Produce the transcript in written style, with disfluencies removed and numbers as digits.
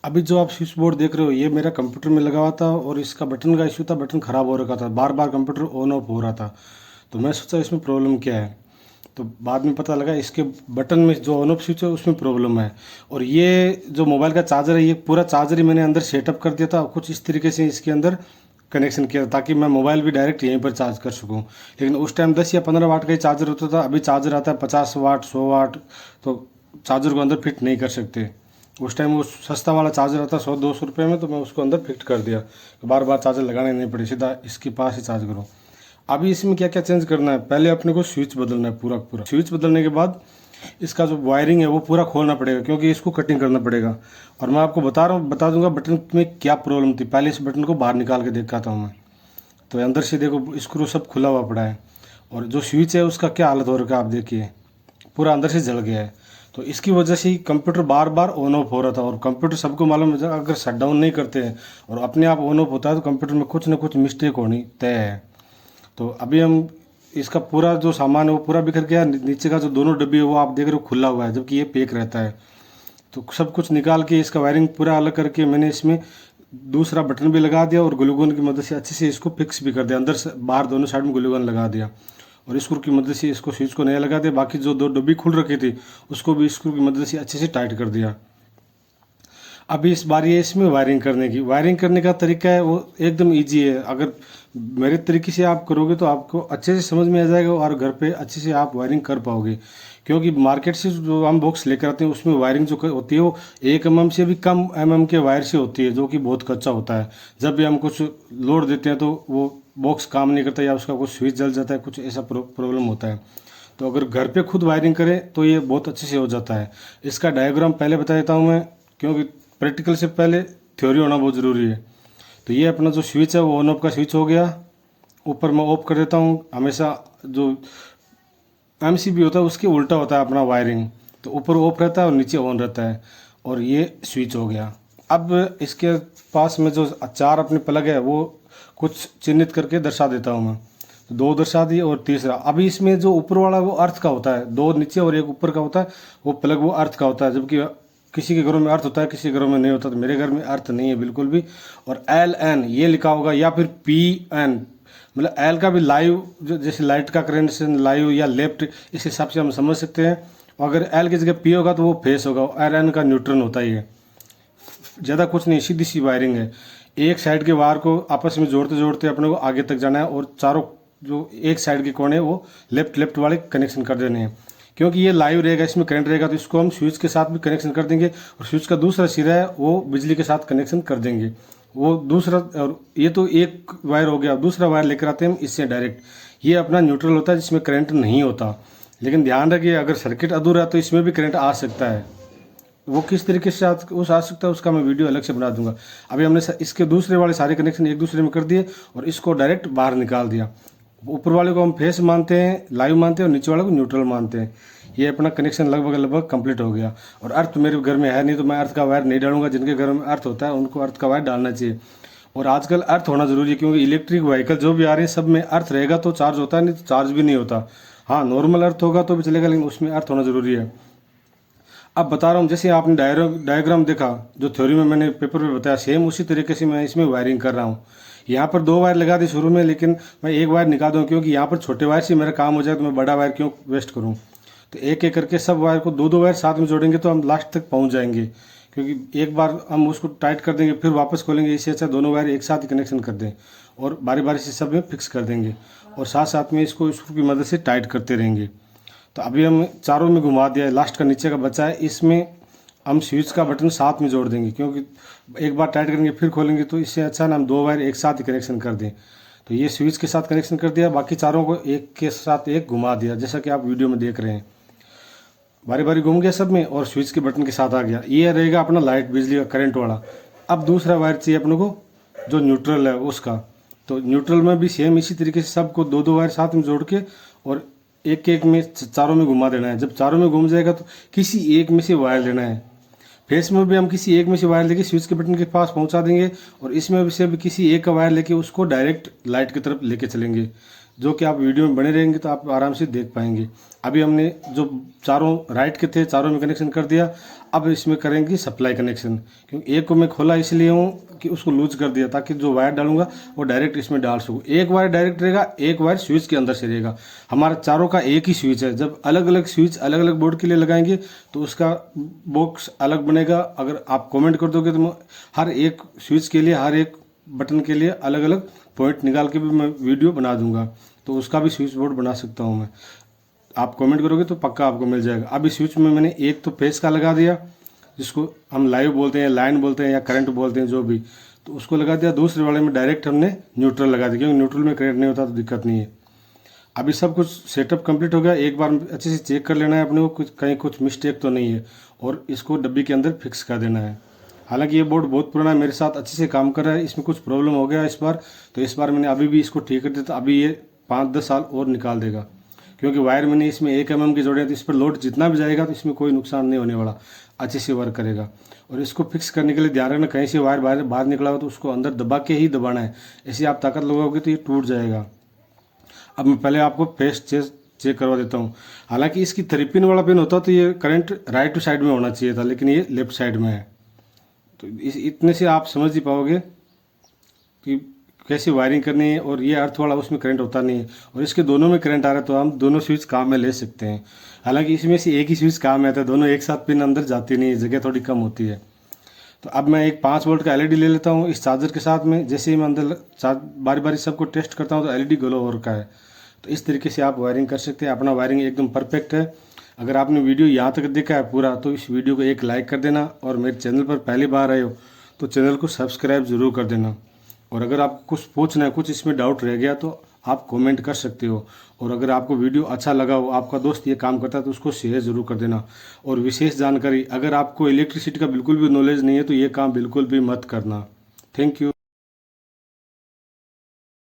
अभी जो आप स्विच बोर्ड देख रहे हो ये मेरा कंप्यूटर में लगा हुआ था और इसका बटन का इशू था, बटन ख़राब हो रखा था, बार बार कंप्यूटर ऑन ऑफ हो रहा था। तो मैं सोचा इसमें प्रॉब्लम क्या है। तो बाद में पता लगा इसके बटन में जो ऑन ऑफ स्विच है उसमें प्रॉब्लम है। और ये जो मोबाइल का चार्जर है ये पूरा चार्जर ही मैंने अंदर सेटअप कर दिया था, कुछ इस तरीके से इसके अंदर कनेक्शन किया ताकि मैं मोबाइल भी डायरेक्ट यहीं पर चार्ज कर सकूं। लेकिन उस टाइम 10 या 15 वाट का ही चार्जर होता था, अभी चार्जर आता है 50 वाट 100 वाट। तो चार्जर को अंदर फिट नहीं कर सकते। उस टाइम वो सस्ता वाला चार्जर आता 100-200 रुपये में, तो मैं उसको अंदर फिट कर दिया, बार बार चार्जर लगाने नहीं पड़े, सीधा इसके पास ही चार्ज करो। अभी इसमें क्या क्या चेंज करना है, पहले अपने को स्विच बदलना है पूरा पूरा। स्विच बदलने के बाद इसका जो वायरिंग है वो पूरा खोलना पड़ेगा, क्योंकि इसको कटिंग करना पड़ेगा। और मैं आपको बता दूंगा बटन में क्या प्रॉब्लम थी। पहले इस बटन को बाहर निकाल के देखा था मैं, तो अंदर से देखो स्क्रू सब खुला हुआ पड़ा है। और जो स्विच है उसका क्या हालत हो रखा है आप देखिए, पूरा अंदर से जल गया है। तो इसकी वजह से ही कंप्यूटर बार बार ऑन ऑफ हो रहा था। और कंप्यूटर सबको मालूम है अगर शट डाउन नहीं करते हैं और अपने आप ऑन ऑफ होता है तो कंप्यूटर में कुछ ना कुछ मिस्टेक होनी तय है। तो अभी हम इसका पूरा जो सामान है वो पूरा बिखर गया, नीचे का जो दोनों डब्बी है वो आप देख रहे हो खुला हुआ है, जबकि ये पैक रहता है। तो सब कुछ निकाल के इसका वायरिंग पूरा अलग करके मैंने इसमें दूसरा बटन भी लगा दिया और ग्लूगन की मदद से अच्छे से इसको फिक्स भी कर दिया, अंदर से बाहर दोनों साइड में ग्लूगन लगा दिया। और स्क्रू की मदद से इसको स्विच को नया लगा दिया, बाकी जो दो डब्बी खुल रखी थी उसको भी स्क्रू की मदद से अच्छे से टाइट कर दिया। अभी इस बारी है इसमें वायरिंग करने की। वायरिंग करने का तरीका है वो एकदम इजी है। अगर मेरे तरीके से आप करोगे तो आपको अच्छे से समझ में आ जाएगा और घर पे अच्छे से आप वायरिंग कर पाओगे। क्योंकि मार्केट से जो हम बॉक्स लेकर आते हैं उसमें वायरिंग जो होती है वो 1 mm से भी कम के वायर से होती है, जो कि बहुत कच्चा होता है। जब भी हम कुछ लोड देते हैं तो वो बॉक्स काम नहीं करता या उसका कुछ स्विच जल जाता है, कुछ ऐसा प्रॉब्लम होता है। तो अगर घर पे खुद वायरिंग करें तो ये बहुत अच्छे से हो जाता है। इसका डायग्राम पहले बता देता हूँ मैं, क्योंकि प्रैक्टिकल से पहले थ्योरी होना बहुत ज़रूरी है। तो ये अपना जो स्विच है वो ऑन ऑफ का स्विच हो गया। ऊपर मैं ऑफ कर देता हूँ। हमेशा जो एमसीबी होता है उसके उल्टा होता है अपना वायरिंग, तो ऊपर ऑफ रहता है और नीचे ऑन रहता है। और ये स्विच हो गया। अब इसके पास में जो चार अपने प्लग है वो कुछ चिन्हित करके दर्शा देता हूँ मैं। तो 2 दर्शा दिए और तीसरा। अभी इसमें जो ऊपर वाला वो अर्थ का होता है, 2 नीचे और 1 ऊपर का होता है, वो प्लग वो अर्थ का होता है। जबकि किसी के घरों में अर्थ होता है, किसी के घरों में नहीं होता। तो मेरे घर में अर्थ नहीं है बिल्कुल भी। और LN ये लिखा होगा या फिर PN, मतलब एल का भी लाइव, जो जैसे लाइट का करंट लाइव या लेफ्ट, इस हिसाब से हम समझ सकते हैं। अगर एल की जगह पी होगा तो वो फेस होगा और एन का न्यूट्रन होता ही है। ज़्यादा कुछ नहीं, सीधी सी वायरिंग है। एक साइड के वायर को आपस में जोड़ते जोड़ते अपने को आगे तक जाना है और चारों जो एक साइड के कोने वो लेफ्ट वाले कनेक्शन कर देने हैं। क्योंकि ये लाइव रहेगा, इसमें करंट रहेगा, तो इसको हम स्विच के साथ भी कनेक्शन कर देंगे और स्विच का दूसरा सिरा है वो बिजली के साथ कनेक्शन कर देंगे। वो दूसरा, और ये तो एक वायर हो गया। दूसरा वायर लेकर आते हैं हम इससे डायरेक्ट। ये अपना न्यूट्रल होता है जिसमें करंट नहीं होता। लेकिन ध्यान रखिए अगर सर्किट अधूरा है तो इसमें भी करंट आ सकता है। वो किस तरीके से आ सकता है उसका मैं वीडियो अलग से बना दूंगा। अभी हमने इसके दूसरे वाले सारे कनेक्शन एक दूसरे में कर दिए और इसको डायरेक्ट बाहर निकाल दिया। ऊपर वाले को हम फेस मानते हैं, लाइव मानते हैं, और नीचे वाले को न्यूट्रल मानते हैं। ये अपना कनेक्शन लगभग कंप्लीट हो गया। और अर्थ मेरे घर में है नहीं तो मैं अर्थ का वायर नहीं डालूंगा। जिनके घर में अर्थ होता है उनको अर्थ का वायर डालना चाहिए। और आजकल अर्थ होना जरूरी है, क्योंकि इलेक्ट्रिक व्हीकल जो भी आ रहे हैं सब में अर्थ रहेगा तो चार्ज होता है, नहीं तो चार्ज भी नहीं होता। हाँ, नॉर्मल अर्थ होगा तो भी चलेगा, लेकिन उसमें अर्थ होना जरूरी है। अब बता रहा हूँ, जैसे आपने डायग्राम देखा जो थ्योरी में मैंने पेपर पे बताया, सेम उसी तरीके से मैं इसमें वायरिंग कर रहा हूँ। यहाँ पर 2 वायर लगा दी शुरू में, लेकिन मैं एक वायर निकाल दूँ, क्योंकि यहाँ पर छोटे वायर से मेरा काम हो जाए तो मैं बड़ा वायर क्यों वेस्ट करूँ। तो एक एक करके सब वायर को 2-2 वायर साथ में जोड़ेंगे तो हम लास्ट तक पहुँच जाएंगे। क्योंकि एक बार हम उसको टाइट कर देंगे फिर वापस खोलेंगे, इससे अच्छा दोनों वायर एक साथ ही कनेक्शन कर दें और बारी बारी से सब में फिक्स कर देंगे और साथ साथ में इसको स्क्रू की मदद से टाइट करते रहेंगे। तो अभी हम चारों में घुमा दिया है, लास्ट का नीचे का बचा है, इसमें हम स्विच का बटन साथ में जोड़ देंगे, क्योंकि एक बार टाइट करेंगे फिर खोलेंगे तो इससे अच्छा ना हम 2 वायर एक साथ ही कनेक्शन कर दें। तो ये स्विच के साथ कनेक्शन कर दिया, बाकी चारों को एक के साथ एक घुमा दिया, जैसा कि आप वीडियो में देख रहे हैं। बारी बारी घूम गया सब में और स्विच के बटन के साथ आ गया। ये रहेगा अपना लाइट बिजली का करंट वाला। अब दूसरा वायर चाहिए अपने को जो न्यूट्रल है उसका। तो न्यूट्रल में भी सेम इसी तरीके से सबको 2-2 वायर साथ में जोड़ के और एक एक में चारों में घुमा देना है। जब चारों में घूम जाएगा तो किसी एक में से वायर लेना है। फेस में भी हम किसी एक में से वायर लेके स्विच के बटन के पास पहुंचा देंगे और इसमें भी से भी किसी एक का वायर लेके उसको डायरेक्ट लाइट की तरफ लेके चलेंगे। जो कि आप वीडियो में बने रहेंगे तो आप आराम से देख पाएंगे। अभी हमने जो चारों राइट के थे चारों में कनेक्शन कर दिया। अब इसमें करेंगे सप्लाई कनेक्शन, क्योंकि एक को मैं खोला इसलिए हूँ कि उसको लूज कर दिया ताकि जो वायर डालूंगा वो डायरेक्ट इसमें डाल सकूँ। एक वायर डायरेक्ट रहेगा, एक वायर स्विच के अंदर से रहेगा। हमारा चारों का एक ही स्विच है। जब अलग अलग स्विच अलग अलग बोर्ड के लिए लगाएंगे तो उसका बॉक्स अलग बनेगा। अगर आप कमेंट कर दोगे तो मैं हर एक स्विच के लिए हर एक बटन के लिए अलग अलग पॉइंट निकाल के भी मैं वीडियो बना दूंगा, तो उसका भी स्विच बोर्ड बना सकता हूँ मैं। आप कमेंट करोगे तो पक्का आपको मिल जाएगा। अभी स्विच में मैंने एक तो फेस का लगा दिया, जिसको हम लाइव बोलते हैं, लाइन बोलते हैं या करंट बोलते हैं जो भी, तो उसको लगा दिया। दूसरे वाले में डायरेक्ट हमने न्यूट्रल लगा दिया, क्योंकि न्यूट्रल में करंट नहीं होता तो दिक्कत नहीं है। अभी सब कुछ सेटअप कंप्लीट हो गया। एक बार अच्छे से चेक कर लेना है अपने को कहीं कुछ मिस्टेक तो नहीं है, और इसको डब्बी के अंदर फिक्स कर देना है। हालांकि ये बोर्ड बहुत पुराना है, मेरे साथ अच्छे से काम कर रहा है। इसमें कुछ प्रॉब्लम हो गया इस बार, तो इस बार मैंने अभी भी इसको ठीक कर दिया। तो अभी ये 5-10 साल और निकाल देगा, क्योंकि वायर मैंने इसमें 1 mm की जोड़े हैं, तो इस पर लोड जितना भी जाएगा तो इसमें कोई नुकसान नहीं होने वाला, अच्छे से वर्क करेगा। और इसको फिक्स करने के लिए ध्यान रखना कहीं से वायर बाहर निकला हो तो उसको अंदर दबा के ही दबाना है। ऐसे आप ताकत लगाओगे तो ये टूट जाएगा। अब मैं पहले आपको फेस चेक करवा देता हूँ। हालांकि इसकी 3 पिन वाला पिन होता तो ये करंट राइट टू साइड में होना चाहिए था, लेकिन ये लेफ्ट साइड में है। तो इतने से आप समझ ही पाओगे कि कैसे वायरिंग करनी है। और ये अर्थ वाला उसमें करंट होता नहीं है, और इसके दोनों में करंट आ रहा है, तो हम दोनों स्विच काम में ले सकते हैं। हालांकि इसमें से एक ही स्विच काम में आता है, दोनों एक साथ पिन अंदर जाती नहीं है, जगह थोड़ी कम होती है। तो अब मैं एक 5 वोल्ट का एलईडी ले लेता हूँ इस चार्जर के साथ में। जैसे ही मैं अंदर बारी बारी सबको टेस्ट करता हूँ तो एलईडी ग्लो हो रखा है। तो इस तरीके से आप वायरिंग कर सकते हैं। अपना वायरिंग एकदम परफेक्ट है। अगर आपने वीडियो यहाँ तक देखा है पूरा, तो इस वीडियो को एक लाइक कर देना, और मेरे चैनल पर पहली बार आए हो तो चैनल को सब्सक्राइब जरूर कर देना। और अगर आपको कुछ पूछना है, कुछ इसमें डाउट रह गया, तो आप कमेंट कर सकते हो। और अगर आपको वीडियो अच्छा लगा हो, आपका दोस्त ये काम करता है, तो उसको शेयर जरूर कर देना। और विशेष जानकारी, अगर आपको इलेक्ट्रिसिटी का बिल्कुल भी नॉलेज नहीं है तो ये काम बिल्कुल भी मत करना। Thank you.